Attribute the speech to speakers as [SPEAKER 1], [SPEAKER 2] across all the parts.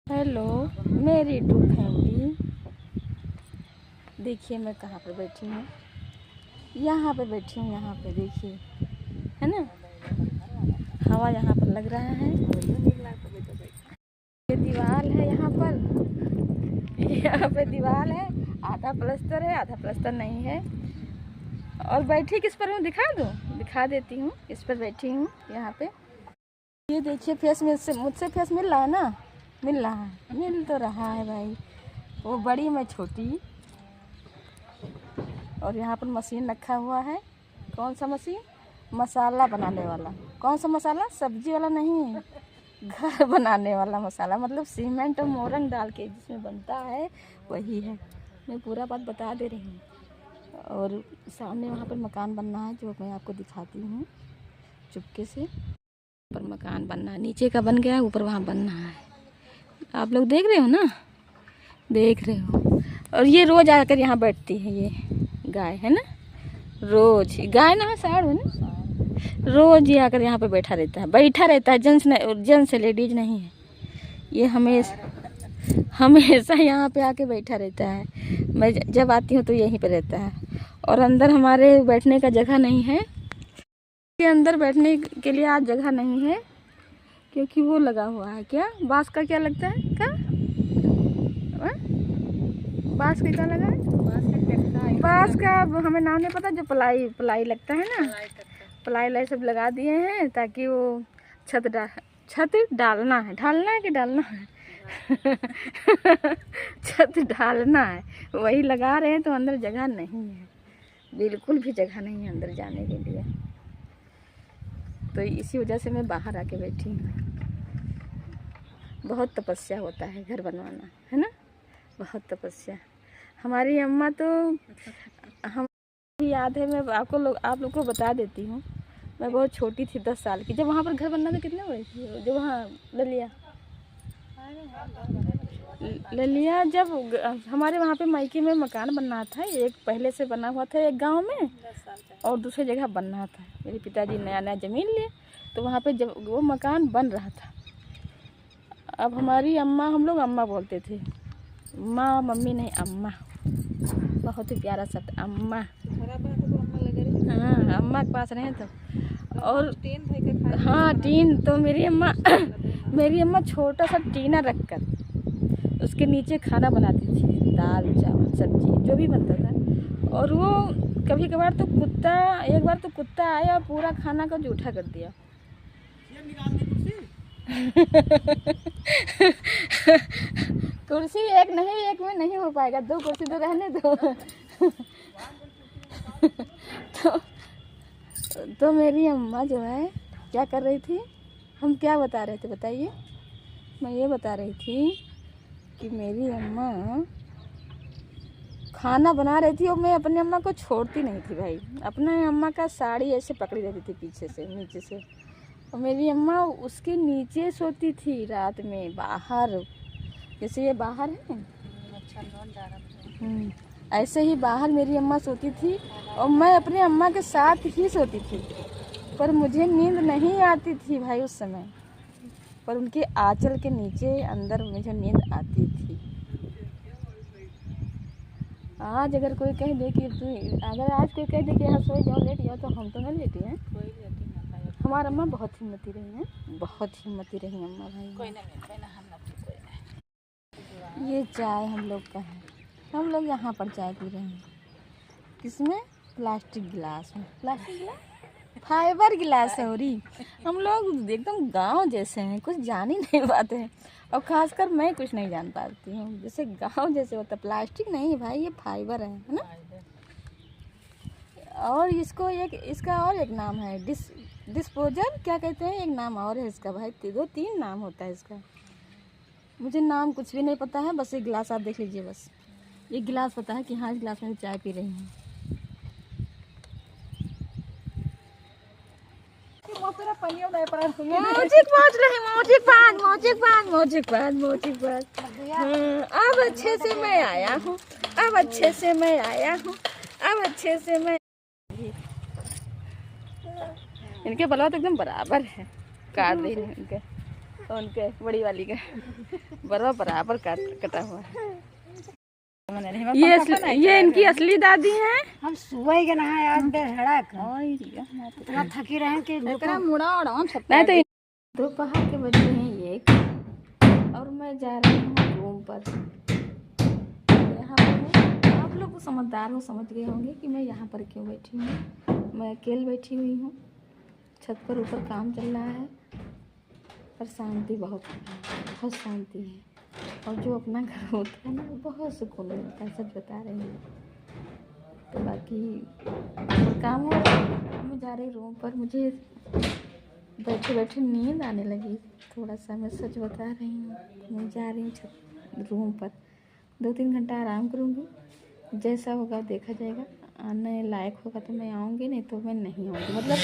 [SPEAKER 1] Hello मेरी YouTube family, देखिए मैं कहाँ पर बैठी हूँ। यहाँ पे बैठी हूँ, यहाँ पे देखिए, है ना, हवा यहाँ पर लग रहा है। ये दीवार है यहाँ पे दीवार है, आधा प्लस्तर है आधा प्लस्तर नहीं है। और बैठी किस पर हूँ दिखा दूँ, दिखा देती हूँ किस पर बैठी हूँ। यहाँ पे ये देखिए, फेस मुझसे फेस मिल रहा है ना, मिल तो रहा है भाई। वो बड़ी मैं छोटी। और यहाँ पर मशीन रखा हुआ है। कौन सा मशीन? मसाला बनाने वाला। कौन सा मसाला? सब्जी वाला नहीं, घर बनाने वाला मसाला, मतलब सीमेंट और मोरंग डाल के जिसमें बनता है वही है। मैं पूरा बात बता दे रही हूँ। और सामने वहाँ पर मकान बनना है, जो मैं आपको दिखाती हूँ चुपके से। ऊपर मकान बनना है, नीचे का बन गया है, ऊपर वहाँ बनना है। आप लोग देख रहे हो ना, देख रहे हो। और ये रोज़ आकर यहाँ बैठती है, ये गाय है ना, रोज गाय ना साड़ है ना, रोज ये आकर यहाँ पे बैठा रहता है। जेंट्स है, लेडीज नहीं है। ये हमेशा यहाँ पे आके बैठा रहता है। मैं जब आती हूँ तो यहीं पे रहता है। और अंदर हमारे बैठने का जगह नहीं है, के अंदर बैठने के लिए आज जगह नहीं है, क्योंकि वो लगा हुआ है क्या, बांस का क्या लगता है, क्या बांस का क्या लगा है? बांस का हमें नाम नहीं पता, जो पलाई लगता है ना, पलाई सब लगा दिए हैं ताकि वो छत डालना है कि डालना है छत डालना है, वही लगा रहे हैं। तो अंदर जगह नहीं है, बिल्कुल भी जगह नहीं है अंदर जाने के लिए। तो इसी वजह से मैं बाहर आके बैठी हूँ। बहुत तपस्या होता है घर बनवाना, है ना, बहुत तपस्या। हमारी अम्मा तो, हम याद है, मैं आप लोग को बता देती हूँ। मैं बहुत छोटी थी, 10 साल की, जब वहाँ पर घर बनना था। कितने बड़े थी जो वहाँ ललिया जब हमारे वहाँ पे मायके में मकान बनना था, एक पहले से बना हुआ था एक गांव में, और दूसरी जगह बनना था। मेरे पिताजी नया ज़मीन लिए, तो वहाँ पे जब वो मकान बन रहा था। अब हमारी अम्मा, हम लोग अम्मा बोलते थे, माँ मम्मी नहीं, अम्मा, बहुत ही प्यारा शब्द अम्मा। हाँ, अम्मा के पास रहे तो। और हाँ, टीन तो मेरी अम्मा छोटा सा टीना रखकर उसके नीचे खाना बनाती थी, दाल चावल सब्जी जो भी बनता था। और वो कभी कभार तो एक बार तो कुत्ता आया और पूरा खाना को जूठा कर दिया। कुर्सी एक में नहीं हो पाएगा, 2 कुर्सी तो रहने दो। तो मेरी अम्मा जो है क्या कर रही थी, हम क्या बता रहे थे बताइए। मैं ये बता रही थी कि मेरी अम्मा खाना बना रही थी, और मैं अपनी अम्मा को छोड़ती नहीं थी भाई। अपने अम्मा का साड़ी ऐसे पकड़ी रहती थी पीछे से नीचे से, और मेरी अम्मा उसके नीचे सोती थी रात में, बाहर। जैसे ये बाहर है, ऐसे ही बाहर मेरी अम्मा सोती थी, और मैं अपने अम्मा के साथ ही सोती थी। पर मुझे नींद नहीं आती थी भाई उस समय, पर उनके आंचल के नीचे अंदर मुझे नींद आती थी। आज अगर कोई कह दे कि यहाँ सो जाओ, लेट जाओ, तो हम तो नहीं लेते हैं। हमारी अम्मा बहुत हिम्मती रही हैं, बहुत हिम्मती रही अम्मा भाई। कोई ना ये चाय हम लोग का है, हम लोग यहाँ पर चाय पी रहे हैं। किसमें? प्लास्टिक गिलास में, फाइबर गिलास है। और हम लोग एकदम गांव जैसे हैं, कुछ जान ही नहीं पाते हैं। और खासकर मैं कुछ नहीं जान पाती हूँ, जैसे गांव जैसे होता। प्लास्टिक नहीं भाई, ये फाइबर है ना। और इसका और एक नाम है, डिस्पोजल क्या कहते हैं, एक नाम और है इसका भाई, 2-3 नाम होता है इसका। मुझे नाम कुछ भी नहीं पता है, बस ये गिलास आप देख लीजिए, बस ये गिलास पता है कि हाँ, इस गिलास में चाय पी रही हूँ। अब अच्छे से मैं आया हूँ, अब अच्छे से मैं इनके बलवा तो एकदम बराबर है, काट दे इनके। उनके बड़ी वाली का बराबर कटा हुआ है। ये इनकी असली दादी हैं।
[SPEAKER 2] हम सुबह के नहाए आज बेहड़क इतना थकी रहे कि
[SPEAKER 1] नहीं तो दोपहर के बजे हैं 1 और मैं जा रही हूँ रूम पर। यहाँ पर आप लोग को समझदार हो, समझ गए होंगे कि मैं यहाँ पर क्यों बैठी हूँ। मैं अकेले बैठी हुई हूँ, छत पर ऊपर काम चल रहा है, पर शांति बहुत शांति है। और जो अपना घर होता है ना, बहुत सुकून मिलता है, सच बता रही हूँ। तो बाकी काम हो रहा है, मैं जा रही रूम पर। मुझे बैठे बैठे नींद आने लगी थोड़ा सा, मैं सच बता रही हूँ। मैं जा रही हूँ रूम पर, 2-3 घंटा आराम करूँगी। जैसा होगा देखा जाएगा, आने लायक होगा तो मैं आऊँगी, नहीं तो मैं नहीं आऊँगी। मतलब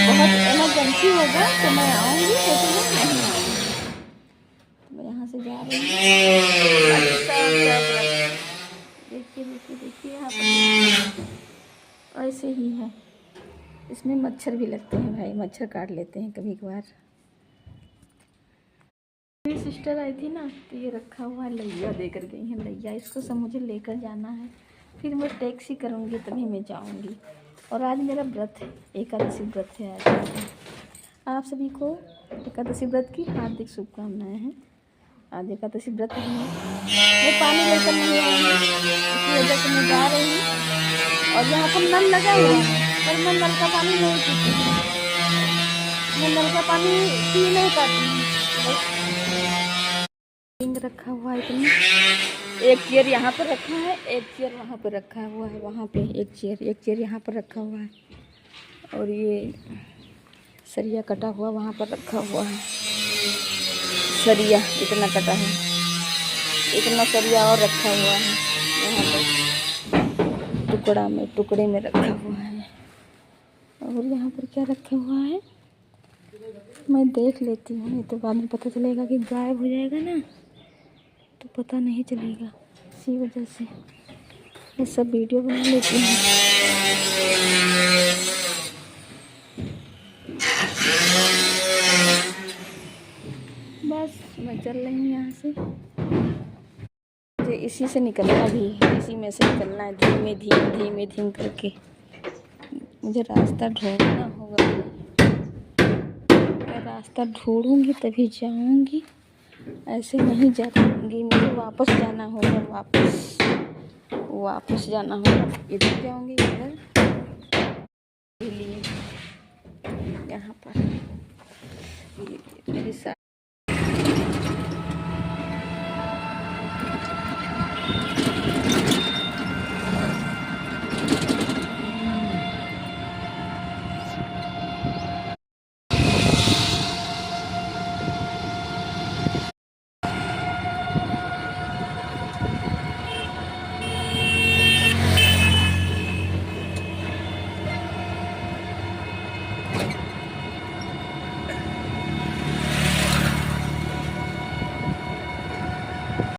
[SPEAKER 1] बहुत इमरजेंसी होगा तो मैं आऊँगी, नहीं तो मैं नहीं आऊँगी। तो मैं यहाँ से जा रही हूँ। देखिए यहाँ पर ऐसे ही है। इसमें मच्छर भी लगते हैं भाई, मच्छर काट लेते हैं कभी कभार। मेरी सिस्टर आई थी ना, तो ये रखा हुआ है, लैया देकर गई है। लैया इसको सब मुझे लेकर जाना है, फिर मैं टैक्सी करूँगी तभी मैं जाऊँगी। और आज मेरा व्रत है, एकादशी व्रत है आज। आप सभी को एकादशी व्रत की हार्दिक शुभकामनाएं हैं। आज एकादशी व्रत है, मैं पानी लेकर नहीं आऊँगी, इसकी वजह से मैं जा रही हूँ। और यहाँ पर नल लगा हुआ है, पर मैं नल का पानी नहीं पीती हूँ। मैं नल का पानी पी नहीं पाती हूँ। रखा हुआ है इतनी, एक चेयर यहाँ पर रखा है, एक चेयर वहाँ पर रखा हुआ है। वहाँ पे एक चेयर यहाँ पर रखा हुआ है। और ये सरिया कटा हुआ वहाँ पर रखा हुआ है। सरिया इतना कटा है, इतना सरिया और रखा हुआ है यहाँ पर, टुकड़े में रखा हुआ है। और यहाँ पर क्या रखा हुआ है मैं देख लेती हूँ, नहीं तो बाद में पता चलेगा कि गायब हो जाएगा ना, तो पता नहीं चलेगा। इसी वजह से मैं सब वीडियो बना लेती हूँ। बस मैं चल रही हूँ यहाँ से, मुझे इसी से निकलना भी है, इसी में से निकलना है। धीमे करके मुझे रास्ता ढूंढना होगा। मैं रास्ता ढूंढूंगी तभी जाऊंगी, ऐसे नहीं जा पाऊंगी। मुझे वापस जाना होगा, वापस जाना होगा। इधर जाऊंगी, इधर लिए